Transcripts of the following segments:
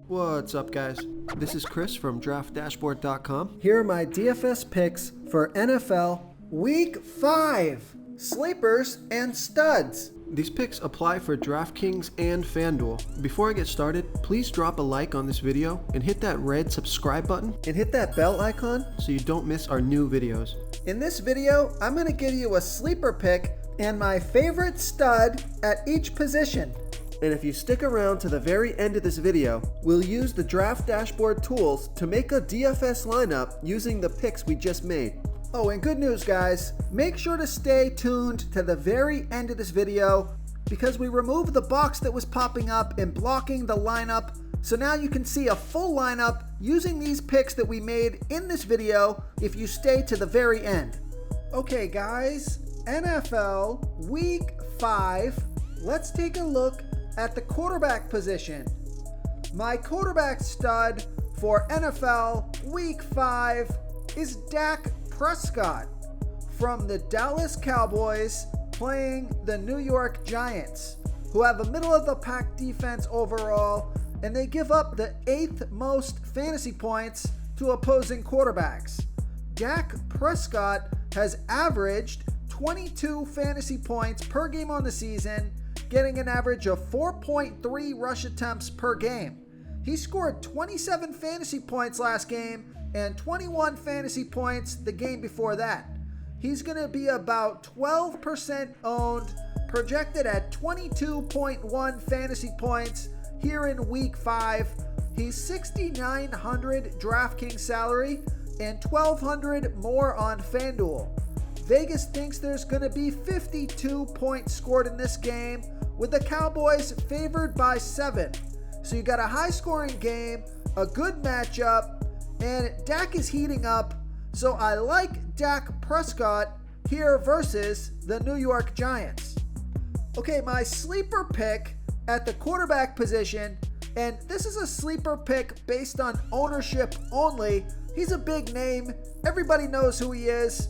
What's up, guys? This is Chris from DraftDashboard.com. Here are my DFS picks for NFL Week 5. Sleepers and studs. These picks apply for DraftKings and FanDuel. Before I get started, please drop a like on this video and hit that red subscribe button And hit that bell icon so you don't miss our new videos. In this video, I'm going to give you a sleeper pick and my favorite stud at each position. And if you stick around to the very end of this video, we'll use the Draft Dashboard tools to make a DFS lineup using the picks we just made. Oh, and good news, guys. Make sure to stay tuned to the very end of this video because we removed the box that was popping up and blocking the lineup. So now you can see a full lineup using these picks that we made in this video if you stay to the very end. Okay, guys, NFL Week 5. Let's take a look at the quarterback position. My quarterback stud for NFL Week 5 is Dak Prescott from the Dallas Cowboys playing the New York Giants, who have a middle-of-the-pack defense overall, and they give up the 8th most fantasy points to opposing quarterbacks. Dak Prescott has averaged 22 fantasy points per game on the season, getting an average of 4.3 rush attempts per game. He scored 27 fantasy points last game and 21 fantasy points the game before that. He's going to be about 12% owned, projected at 22.1 fantasy points here in Week 5. He's $6,900 DraftKings salary and $1,200 more on FanDuel. Vegas thinks there's going to be 52 points scored in this game, with the Cowboys favored by 7. So you got a high-scoring game, a good matchup, and Dak is heating up. So I like Dak Prescott here versus the New York Giants. Okay, my sleeper pick at the quarterback position, and this is a sleeper pick based on ownership only. He's a big name. Everybody knows who he is.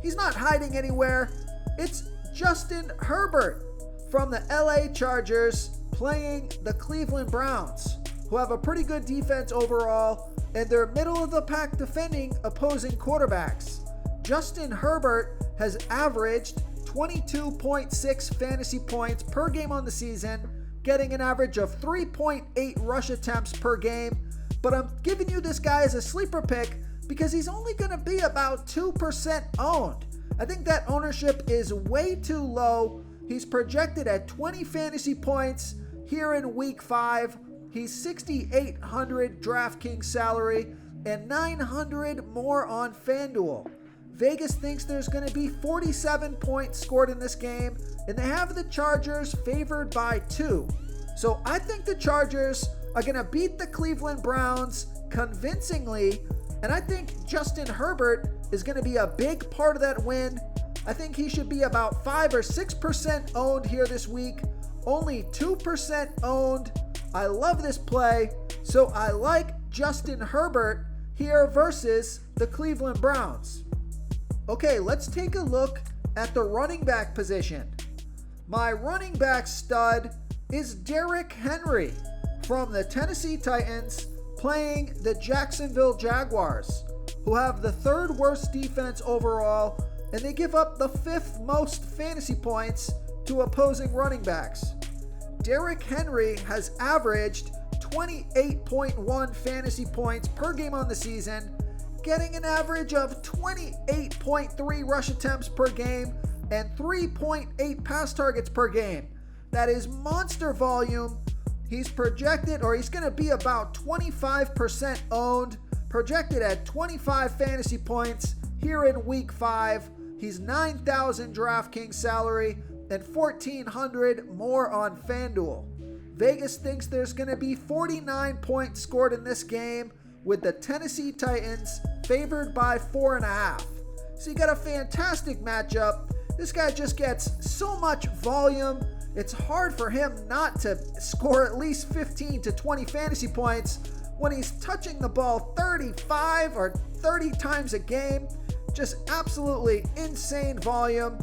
He's not hiding anywhere. It's Justin Herbert from the LA Chargers playing the Cleveland Browns, who have a pretty good defense overall, and they're middle of the pack defending opposing quarterbacks. Justin Herbert has averaged 22.6 fantasy points per game on the season, getting an average of 3.8 rush attempts per game. But I'm giving you this guy as a sleeper pick because he's only going to be about 2% owned. I think that ownership is way too low. He's projected at 20 fantasy points here in Week 5. He's $6,800 DraftKings salary and $900 more on FanDuel. Vegas thinks there's going to be 47 points scored in this game, and they have the Chargers favored by 2. So I think the Chargers are going to beat the Cleveland Browns convincingly, and I think Justin Herbert is going to be a big part of that win. I think he should be about 5 or 6% owned here this week, only 2% owned. I love this play, so I like Justin Herbert here versus the Cleveland Browns. Okay, let's take a look at the running back position. My running back stud is Derrick Henry from the Tennessee Titans playing the Jacksonville Jaguars, who have the 3rd worst defense overall, and they give up the 5th most fantasy points to opposing running backs. Derrick Henry has averaged 28.1 fantasy points per game on the season, getting an average of 28.3 rush attempts per game and 3.8 pass targets per game. That is monster volume. He's projected, or he's going to be about 25% owned, projected at 25 fantasy points here in Week 5. He's $9,000 DraftKings salary and $1,400 more on FanDuel. Vegas thinks there's going to be 49 points scored in this game, with the Tennessee Titans favored by 4.5. So you got a fantastic matchup. This guy just gets so much volume. It's hard for him not to score at least 15 to 20 fantasy points when he's touching the ball 35 or 30 times a game. Just absolutely insane volume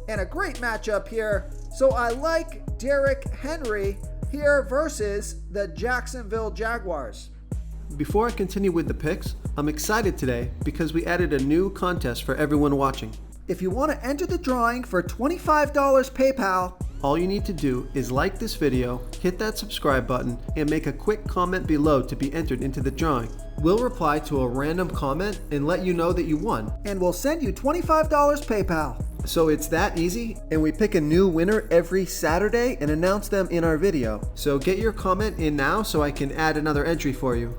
and a great matchup here. So I like Derrick Henry here versus the Jacksonville Jaguars. Before I continue with the picks, I'm excited today because we added a new contest for everyone watching. If you want to enter the drawing for $25 PayPal, all you need to do is like this video, hit that subscribe button, and make a quick comment below to be entered into the drawing. We'll reply to a random comment and let you know that you won. And we'll send you $25 PayPal. So it's that easy, and we pick a new winner every Saturday and announce them in our video. So get your comment in now so I can add another entry for you.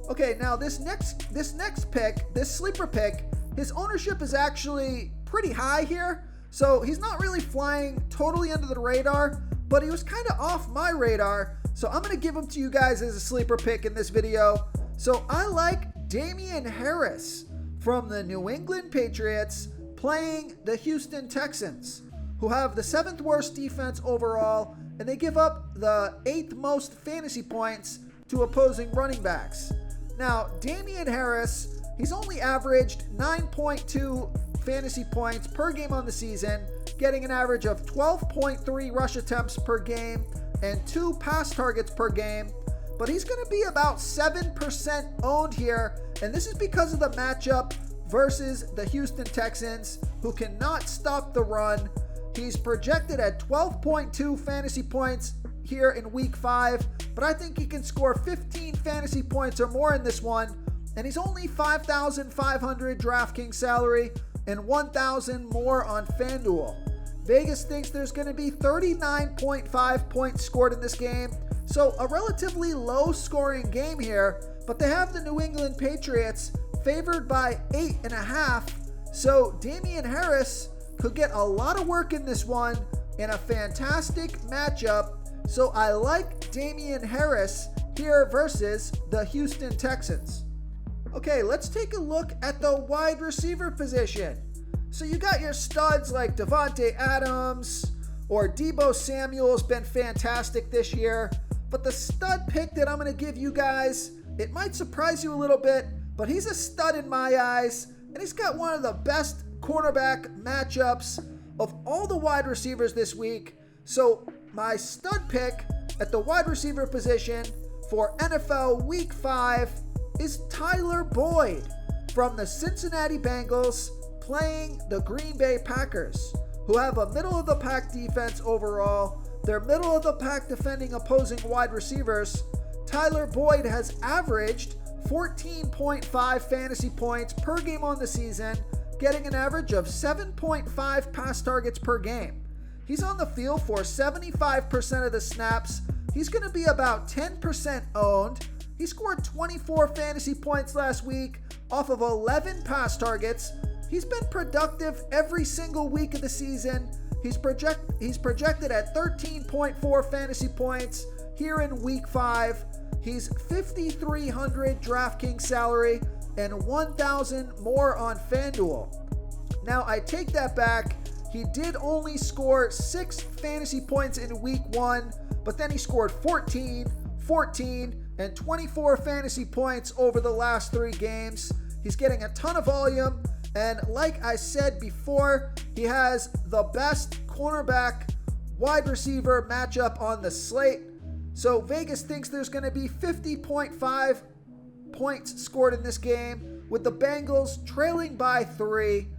Okay, now this next pick, this sleeper pick, his ownership is actually pretty high here. So he's not really flying totally under the radar, but he was kind of off my radar. So I'm going to give him to you guys as a sleeper pick in this video. So I like Damien Harris from the New England Patriots playing the Houston Texans, who have the 7th worst defense overall, and they give up the 8th most fantasy points to opposing running backs. Now, Damien Harris, he's only averaged 9.2 fantasy points per game on the season, getting an average of 12.3 rush attempts per game and 2 pass targets per game. But he's going to be about 7% owned here, and this is because of the matchup versus the Houston Texans, who cannot stop the run. He's projected at 12.2 fantasy points here in week 5, but I think he can score 15 fantasy points or more in this one, and he's only $5,500 DraftKings salary and $1,000 more on FanDuel. Vegas thinks there's going to be 39.5 points scored in this game, so a relatively low scoring game here, but they have the New England Patriots favored by 8.5, so Damien Harris could get a lot of work in this one in a fantastic matchup. So I like Damien Harris here versus the Houston Texans. Okay, let's take a look at the wide receiver position. So you got your studs like Devontae Adams or Deebo Samuel's been fantastic this year. But the stud pick that I'm going to give you guys, it might surprise you a little bit, but he's a stud in my eyes. And he's got one of the best cornerback matchups of all the wide receivers this week. So my stud pick at the wide receiver position for NFL Week 5 is Tyler Boyd from the Cincinnati Bengals playing the Green Bay Packers, who have a middle-of-the-pack defense overall. They're middle-of-the-pack defending opposing wide receivers. Tyler Boyd has averaged 14.5 fantasy points per game on the season, getting an average of 7.5 pass targets per game. He's on the field for 75% of the snaps. He's going to be about 10% owned. He scored 24 fantasy points last week off of 11 pass targets. He's been productive every single week of the season. He's projected at 13.4 fantasy points here in week 5. He's $5,300 DraftKings salary and $1,000 more on FanDuel. Now I take that back. He did only score 6 fantasy points in week 1, but then he scored 14, and 24 fantasy points over the last 3 games. He's getting a ton of volume, and like I said before, he has the best cornerback wide receiver matchup on the slate. So Vegas thinks there's going to be 50.5 points scored in this game, with the Bengals trailing by 3.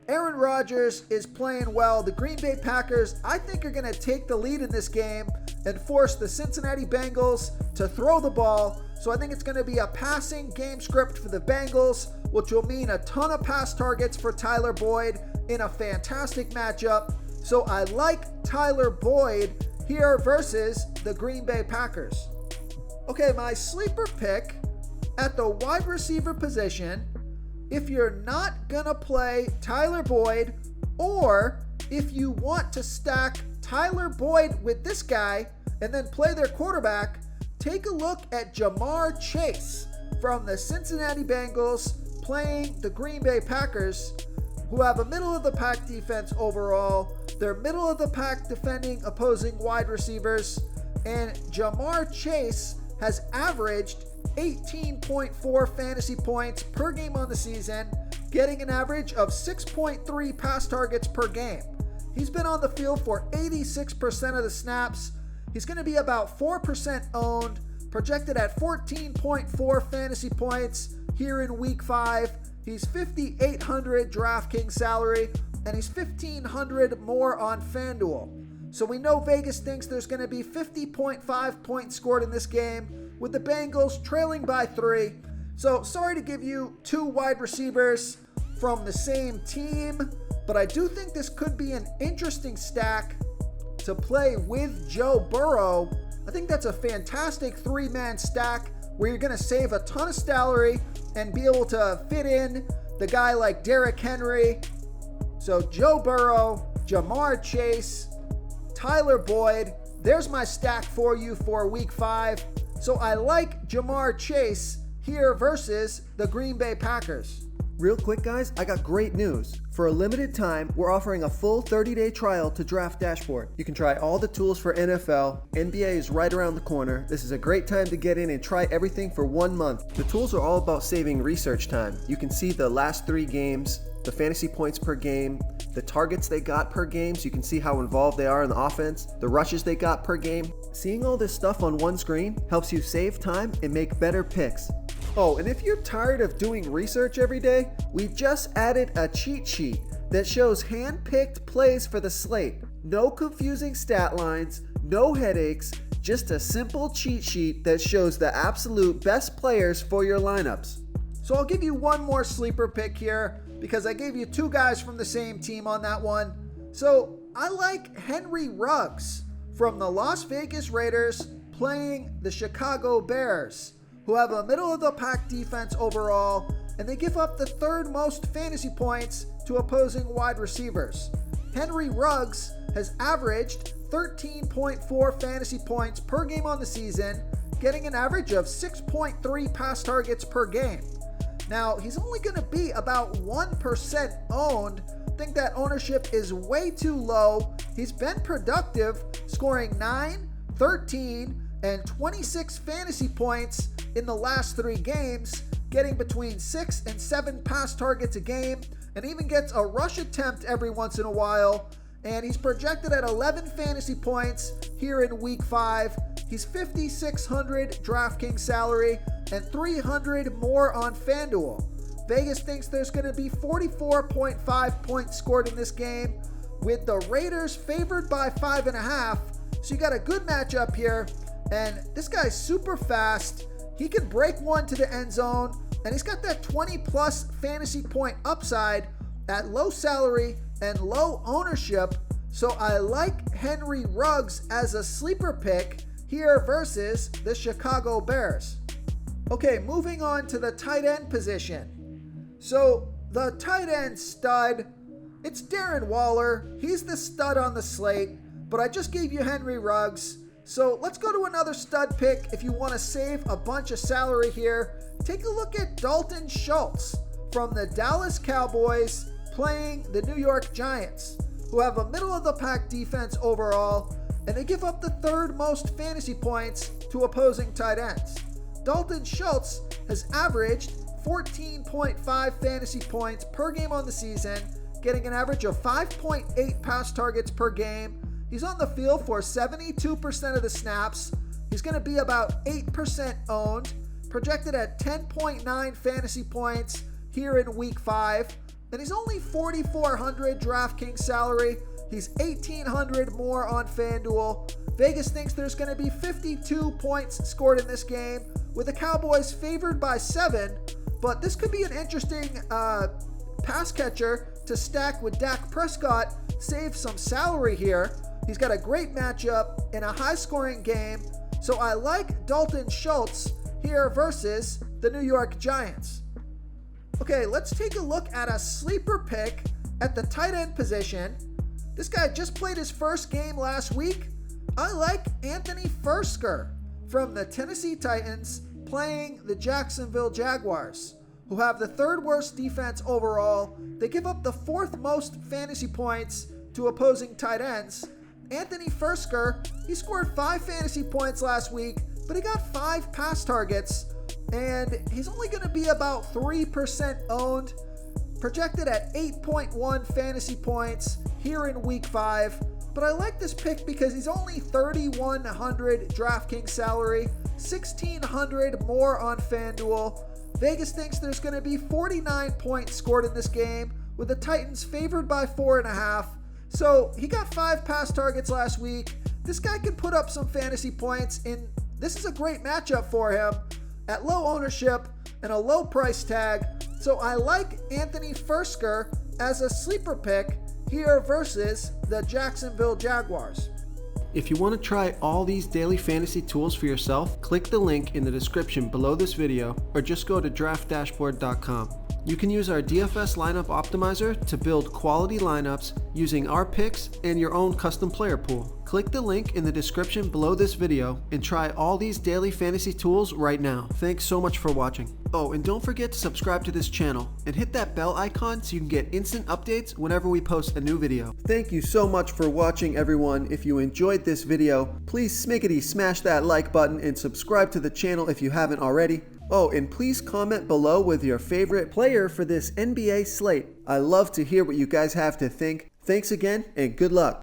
Aaron Rodgers is playing well. The Green Bay Packers, I think, are going to take the lead in this game and force the Cincinnati Bengals to throw the ball. So I think it's going to be a passing game script for the Bengals, which will mean a ton of pass targets for Tyler Boyd in a fantastic matchup. So I like Tyler Boyd here versus the Green Bay Packers. Okay, my sleeper pick at the wide receiver position, if you're not gonna play Tyler Boyd, or if you want to stack Tyler Boyd with this guy and then play their quarterback, take a look at Jamar Chase from the Cincinnati Bengals playing the Green Bay Packers, who have a middle-of-the-pack defense overall. They're middle-of-the-pack defending opposing wide receivers, and Jamar Chase has averaged 18.4 fantasy points per game on the season, getting an average of 6.3 pass targets per game. He's been on the field for 86% of the snaps. He's going to be about 4% owned, projected at 14.4 fantasy points here in week 5. He's 5,800 DraftKings salary, and he's 1,500 more on FanDuel. So we know Vegas thinks there's going to be 50.5 points scored in this game, with the Bengals trailing by 3. So sorry to give you 2 wide receivers from the same team, but I do think this could be an interesting stack to play with Joe Burrow. I think that's a fantastic 3-man stack where you're going to save a ton of salary and be able to fit in the guy like Derrick Henry. So Joe Burrow, Jamar Chase, Tyler Boyd, there's my stack for you for week 5. So I like Jamar Chase here versus the Green Bay Packers. Real quick, guys, I got great news. For a limited time, we're offering a full 30-day trial to Draft Dashboard. You can try all the tools for NFL. NBA is right around the corner. This is a great time to get in and try everything for 1 month. The tools are all about saving research time. You can see the last 3 games, the fantasy points per game, the targets they got per game, so you can see how involved they are in the offense, the rushes they got per game. Seeing all this stuff on one screen helps you save time and make better picks. Oh, and if you're tired of doing research every day, we just added a cheat sheet that shows hand-picked plays for the slate. No confusing stat lines, no headaches, just a simple cheat sheet that shows the absolute best players for your lineups. So I'll give you one more sleeper pick here because I gave you 2 guys from the same team on that one. So I like Henry Ruggs from the Las Vegas Raiders playing the Chicago Bears, who have a middle-of-the-pack defense overall, and they give up the 3rd most fantasy points to opposing wide receivers. Henry Ruggs has averaged 13.4 fantasy points per game on the season, getting an average of 6.3 pass targets per game. Now, he's only going to be about 1% owned. I think that ownership is way too low. He's been productive, scoring 9, 13, and 26 fantasy points in the last 3 games, getting between 6 and 7 pass targets a game, and even gets a rush attempt every once in a while. And he's projected at 11 fantasy points here in week 5. He's 5,600 DraftKings salary and 300 more on FanDuel. Vegas thinks there's going to be 44.5 points scored in this game, with the Raiders favored by 5.5. So you got a good matchup here. And this guy's super fast. He can break one to the end zone, and he's got that 20-plus fantasy point upside at low salary and low ownership. So I like Henry Ruggs as a sleeper pick here versus the Chicago Bears. Okay, moving on to the tight end position. So the tight end stud, it's Darren Waller. He's the stud on the slate, but I just gave you Henry Ruggs. So let's go to another stud pick if you want to save a bunch of salary here. Take a look at Dalton Schultz from the Dallas Cowboys playing the New York Giants, who have a middle-of-the-pack defense overall, and they give up the 3rd most fantasy points to opposing tight ends. Dalton Schultz has averaged 14.5 fantasy points per game on the season, getting an average of 5.8 pass targets per game. He's on the field for 72% of the snaps. He's going to be about 8% owned, projected at 10.9 fantasy points here in week 5. And he's only 4,400 DraftKings salary. He's 1,800 more on FanDuel. Vegas thinks there's going to be 52 points scored in this game, with the Cowboys favored by 7. But this could be an interesting pass catcher to stack with Dak Prescott, save some salary here. He's got a great matchup in a high-scoring game, so I like Dalton Schultz here versus the New York Giants. Okay, let's take a look at a sleeper pick at the tight end position. This guy just played his first game last week. I like Anthony Firkser from the Tennessee Titans playing the Jacksonville Jaguars, who have the 3rd worst defense overall. They give up the 4th most fantasy points to opposing tight ends. Anthony Firkser, he scored 5 fantasy points last week, but he got 5 pass targets, and he's only going to be about 3% owned, projected at 8.1 fantasy points here in week 5. but I like this pick because he's only 3,100 DraftKings salary, 1,600 more on FanDuel. Vegas thinks there's going to be 49 points scored in this game, with the Titans favored by 4.5. So he got 5 pass targets last week. This guy can put up some fantasy points, and this is a great matchup for him at low ownership and a low price tag. So I like Anthony Fursker as a sleeper pick here versus the Jacksonville Jaguars. If you want to try all these daily fantasy tools for yourself, click the link in the description below this video or just go to draftdashboard.com. You can use our DFS lineup optimizer to build quality lineups using our picks and your own custom player pool. Click the link in the description below this video and try all these daily fantasy tools right now. Thanks so much for watching. Oh, and don't forget to subscribe to this channel and hit that bell icon so you can get instant updates whenever we post a new video. Thank you so much for watching, everyone. If you enjoyed this video, please smiggity smash that like button and subscribe to the channel if you haven't already. Oh, and please comment below with your favorite player for this NBA slate. I love to hear what you guys have to think. Thanks again, and good luck.